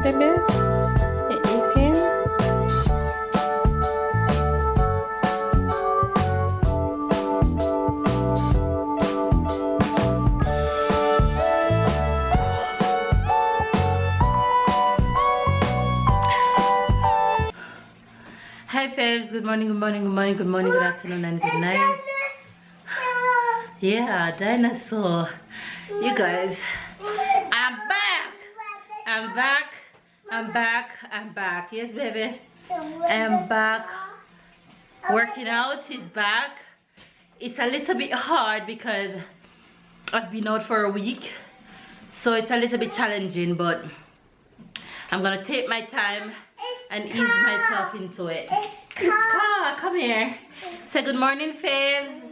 baby? You eating? Hi faves, good morning, good morning, good morning, good morning, good afternoon and good night. Yeah, dinosaur. You guys, I'm back. I'm back. I'm back. I'm back. Yes, baby. I'm back. Working out is back. It's a little bit hard because I've been out for a week. So it's a little bit challenging, but I'm gonna take my time and ease myself into it. Iska, come here. Say good morning, faves.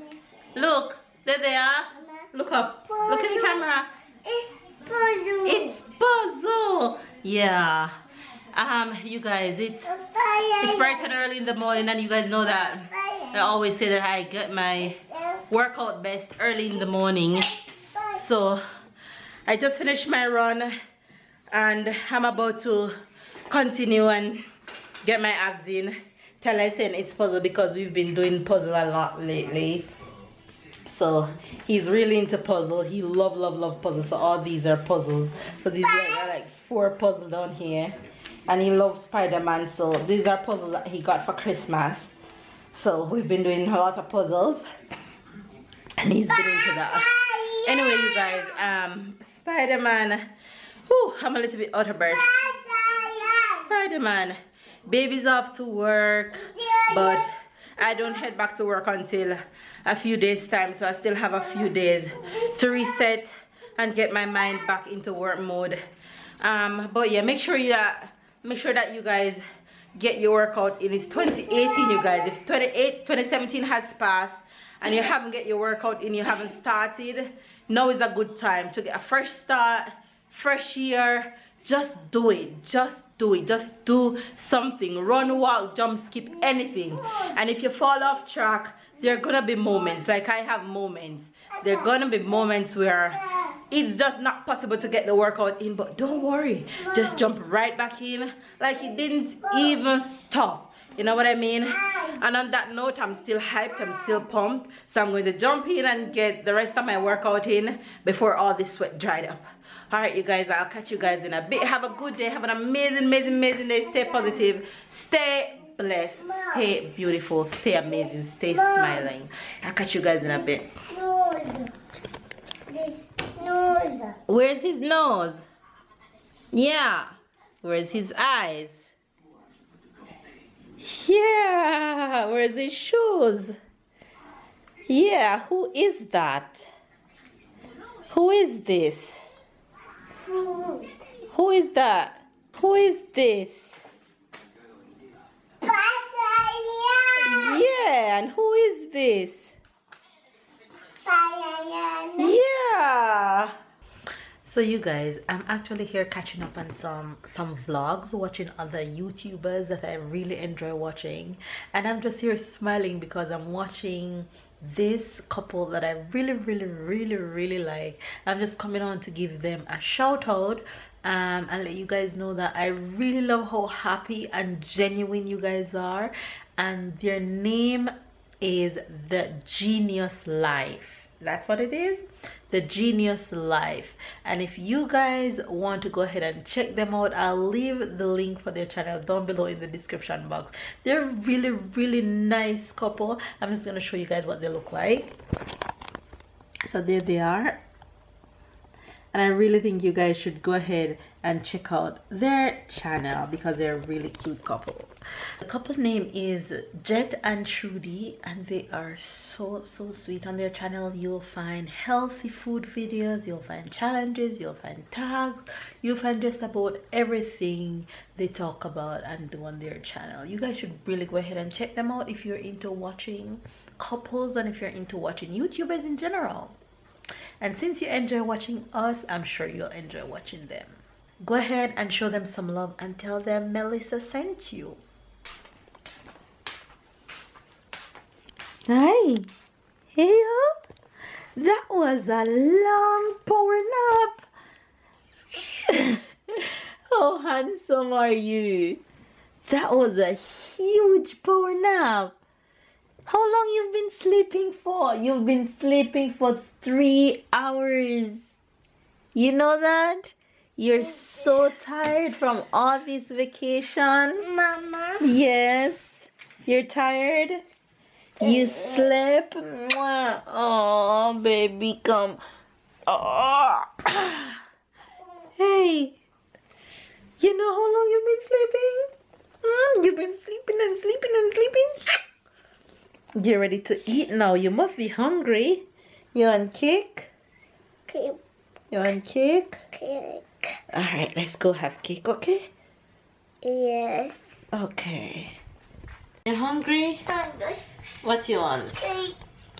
Look, there they are. Look up. Look at the camera. It's Puzzle. Yeah. You guys, it's bright and early in the morning, and you guys know that I always say that I get my workout best early in the morning. So I just finished my run, and I'm about to continue and get my abs in. Tell I saying it's Puzzle because we've been doing puzzle a lot lately. So he's really into puzzle. He love puzzles. So all these are puzzles. So these are like 4 puzzles down here. And he loves Spider-Man. So these are puzzles that he got for Christmas. So we've been doing a lot of puzzles. And he's been into that. Anyway, you guys, Spider-Man. Whew, I'm a little bit out of breath. Spider-Man. Baby's off to work, but I don't head back to work until a few days time, so I still have a few days to reset and get my mind back into work mode. But yeah, make sure that you guys get your workout in. It's 2018, you guys. If 2017 has passed and you haven't get your workout in, you haven't started, now is a good time to get a fresh start, fresh year. Just do it. Just do it. Just do something. Run, walk, jump, skip, anything. And if you fall off track, there are gonna be moments, like I have moments. There are gonna be moments where it's just not possible to get the workout in, but don't worry. Just jump right back in like it didn't even stop. You know what I mean? And on that note, I'm still hyped, I'm still pumped. So I'm going to jump in and get the rest of my workout in before all this sweat dried up. Alright, you guys, I'll catch you guys in a bit. Have a good day. Have an amazing day. Stay positive. Stay blessed. Stay beautiful. Stay amazing. Stay smiling. I'll catch you guys in a bit. Where's his nose? Yeah. Where's his eyes? Yeah. Where's his shoes? Yeah. Who is that? Who is this? Who is that? Who is this? Yeah, and who is this? Yeah. So you guys, I'm actually here catching up on some vlogs, watching other YouTubers that I really enjoy watching, and I'm just here smiling because I'm watching this couple that I really like. I'm just coming on to give them a shout out and let you guys know that I really love how happy and genuine you guys are, and their name is The Genius Life. That's what it is, The Genius Life. And if you guys want to go ahead and check them out, I'll leave the link for their channel down below in the description box. They're really nice couple. I'm just going to show you guys what they look like. So there they are. And I really think you guys should go ahead and check out their channel because they're a really cute couple. The couple name is Jet and Trudy, and they are so sweet. On their channel you'll find healthy food videos, you'll find challenges, you'll find tags, you'll find just about everything they talk about and do on their channel. You guys should really go ahead and check them out if you're into watching couples and if you're into watching YouTubers in general. And since you enjoy watching us, I'm sure you'll enjoy watching them. Go ahead and show them some love and tell them Melissa sent you. Hi. Hey, that was a long power nap. How handsome are you? That was a huge power nap. How long you've been sleeping for? You've been sleeping for 3 hours. You know that? You're so tired from all this vacation. Mama. Yes. You're tired? You slept? Mwah. Oh, baby, come. Oh. Hey. You know how long you've been sleeping? You've been sleeping and sleeping and sleeping. You're ready to eat now. You must be hungry. You want cake? Cake. You want cake? Cake. Alright, let's go have cake, okay? Yes. Okay. You hungry? Hungry. What you want? Cake.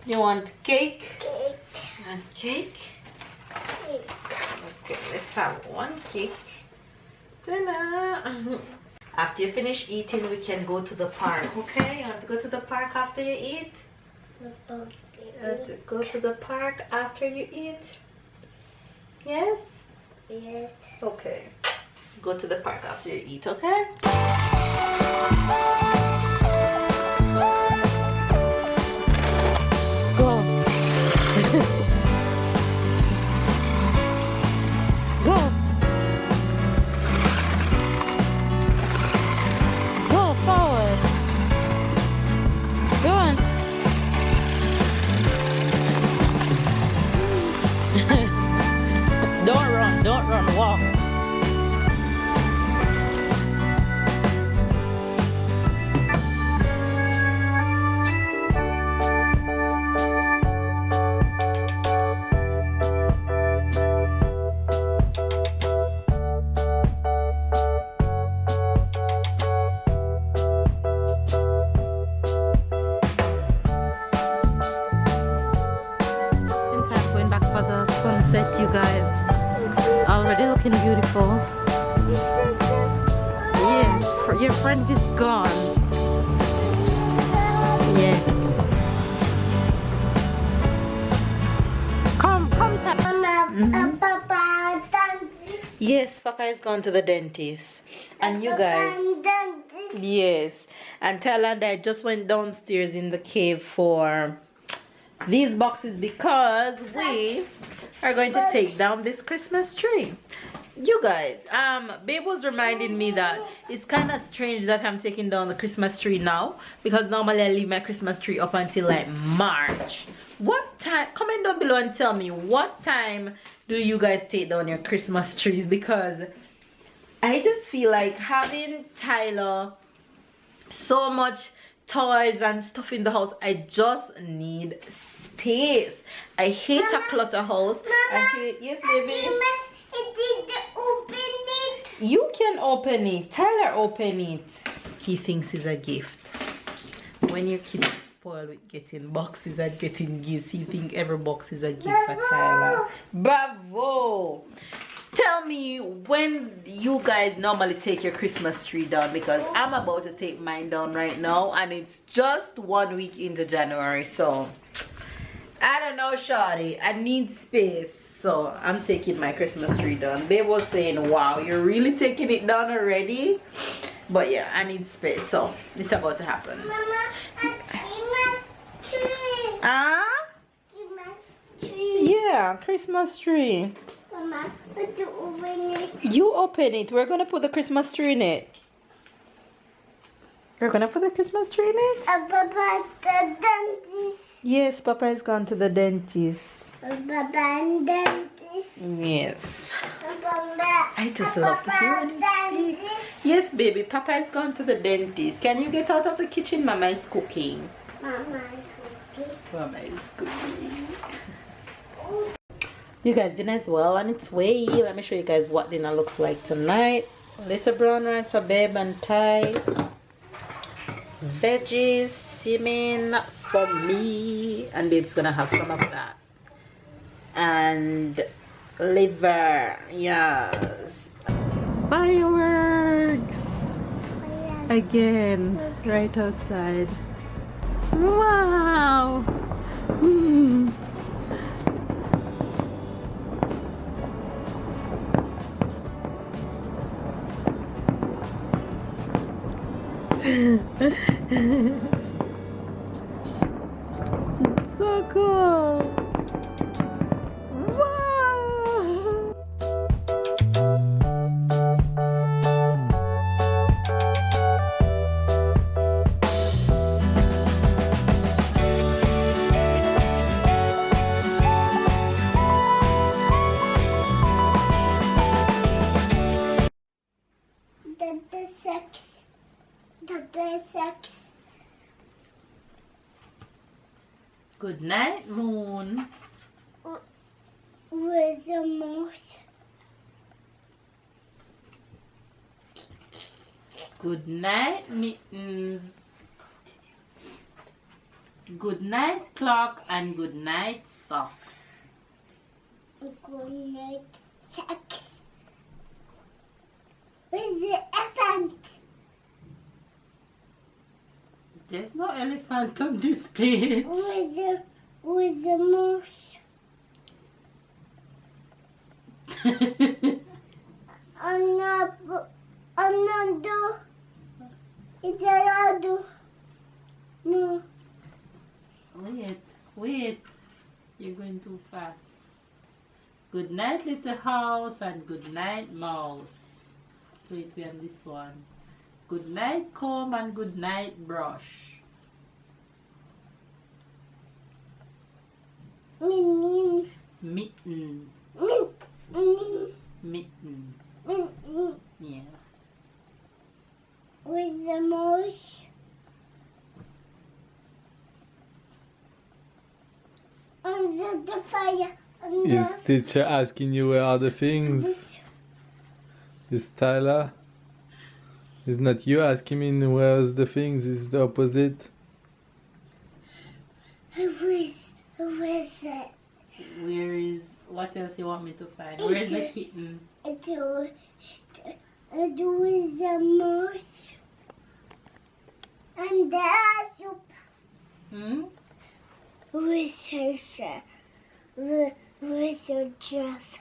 You want cake? Cake. You want cake? Cake. Okay, let's have one cake. Ta-da! After you finish eating, we can go to the park, okay? You have to go to the park after you eat? You have to go to the park after you eat? Yes? Yes. Okay. Go to the park after you eat, okay? Go. Go. Go forward. Go on. Don't run, walk. Since I'm going back for the sunset, you guys. Already looking beautiful. Yes, your friend is gone. Yes. Come. Mama, Papa, dentist. Yes, Papa is gone to the dentist. And you guys. Dentist. Yes. And tell her that I just went downstairs in the cave for these boxes because we are going to take down this Christmas tree. You guys, babe was reminding me that it's kind of strange that I'm taking down the Christmas tree now, because normally I leave my Christmas tree up until like March. What time? Comment down below and tell me, what time do you guys take down your Christmas trees? Because I just feel like having Tyler so much toys and stuff in the house, I just need space. I hate a clutter house. I hate, yes baby, Open it. you can open it. Tyler, open it. He thinks it's a gift. When your kids spoil with getting boxes and getting gifts, he think every box is a gift for Tyler. Bravo. Tell me when you guys normally take your Christmas tree down, because I'm about to take mine down right now and it's just 1 week into January. So I don't know, shawty, I need space, so I'm taking my Christmas tree down. Babe was saying, wow, you're really taking it down already? But yeah, I need space, so it's about to happen. Mama, Christmas tree. Ah? Christmas tree. Yeah, Christmas tree. Mama, but you open it. You open it. We're gonna put the Christmas tree in it. We're gonna put the Christmas tree in it? Papa, the dentist. Yes, Papa has gone to the dentist. Papa, dentist. Yes. Papa, I just love to hear you speak. Yes, baby, Papa has gone to the dentist. Can you get out of the kitchen? Mama is cooking. Mama, cookie. Mama is cooking. You guys, dinner's well on its way. Let me show you guys what dinner looks like tonight. Little brown rice for babe and Ty. Veggies steaming for me, and babe's gonna have some of that. And liver, yes. Fireworks again, right outside. Wow. It's so cool. Wow. The sex. The sex. Good night, Moon. Where's the mouse? Good night, Mittens. Good night, Clock, and good night, Socks. Good night, sex. Where's the elephant? There's no elephant on this page. Where's the mouse? Another. It's another. No. Wait. You're going too fast. Good night, little house, and good night, mouse. Wait, we have this one. Good night, comb, and good night, brush. Mitten. Mitten. Mitten. Mitten. Mitten. Yeah. Where's the mouse? Under the fire. Is teacher asking you where are the things? Is Tyler? It's not you asking me where's the things, it's the opposite. Where's it? Where is, what else you want me to find? Where's the kitten? Where's the mouse? And the soup. Hmm? Where's the giraffe?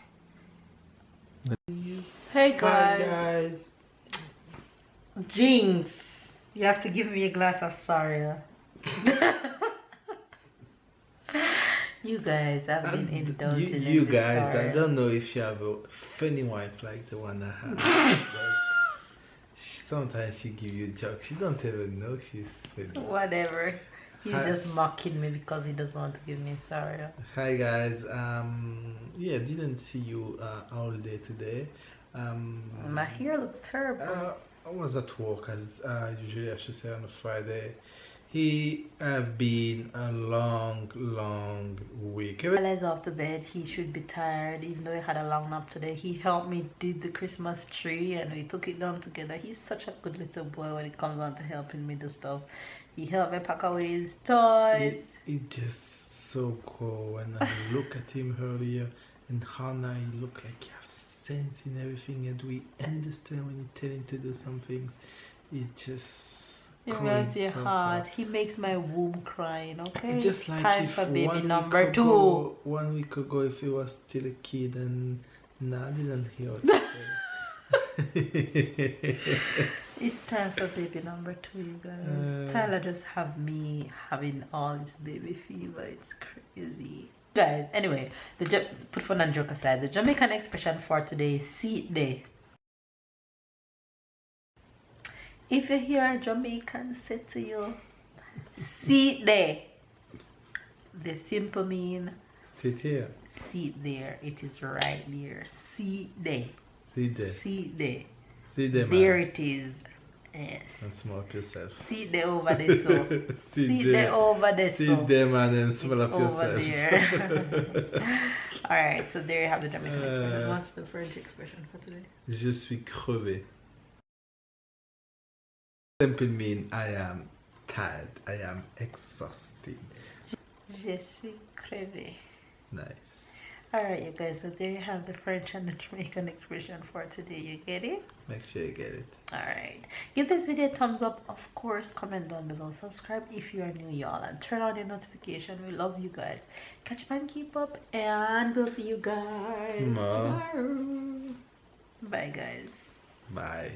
Hey Hi guys. guys. Jinx. You have to give me a glass of sorry. You guys, I've been indulging You in guys, this I don't know if you have a funny wife like the one I have, but sometimes she give you jokes. She don't even know she's funny. Whatever. He's Hi. just mocking me because he doesn't want to give me sorry. Hi guys. Yeah, didn't see you all day today. My hair looked terrible. I was at work as usually I should say on a Friday. He have been a long week. While I was off to bed, he should be tired even though he had a long nap today. He helped me did the Christmas tree and we took it down together. He's such a good little boy when it comes on to helping me do stuff. He helped me pack away his toys. It's just so cool when I look at him earlier and how now he look like he has sense in everything and we understand when you tell him to do some things. It's just It melts your heart. He makes my womb crying, okay? It's just It's like time if for baby 1 number week 2. ago, 1 week ago, if he was still a kid and now I didn't hear what he said. It's time for baby number 2, you guys. Tyler just have me having all this baby fever. It's crazy. Guys, anyway, put fun and joke aside. The Jamaican expression for today is seat day. If you hear a Jamaican say to you, seat there, the simple mean Sit here. seat there. It is right there. Seat there. Sit there. Seat there. Sit there, There man. it is. Yes. And smoke yourself. Seat there over there, so. Sit Seat there. there over there, so. Sit there, man, and It's smell up over yourself. there. Alright, so there you have the Jamaican expression. What's the French expression for today? Je suis crevé. Simply mean I am tired. I am exhausted. Je suis crevé. Nice. Alright, you guys, so there you have the French and the Jamaican expression for today. You get it? Make sure you get it. Alright. Give this video a thumbs up, of course. Comment down below. Subscribe if you are new, y'all. And turn on your notification. We love you guys. Catch up and keep up. And we'll see you guys Tomorrow. tomorrow. Bye, guys. Bye.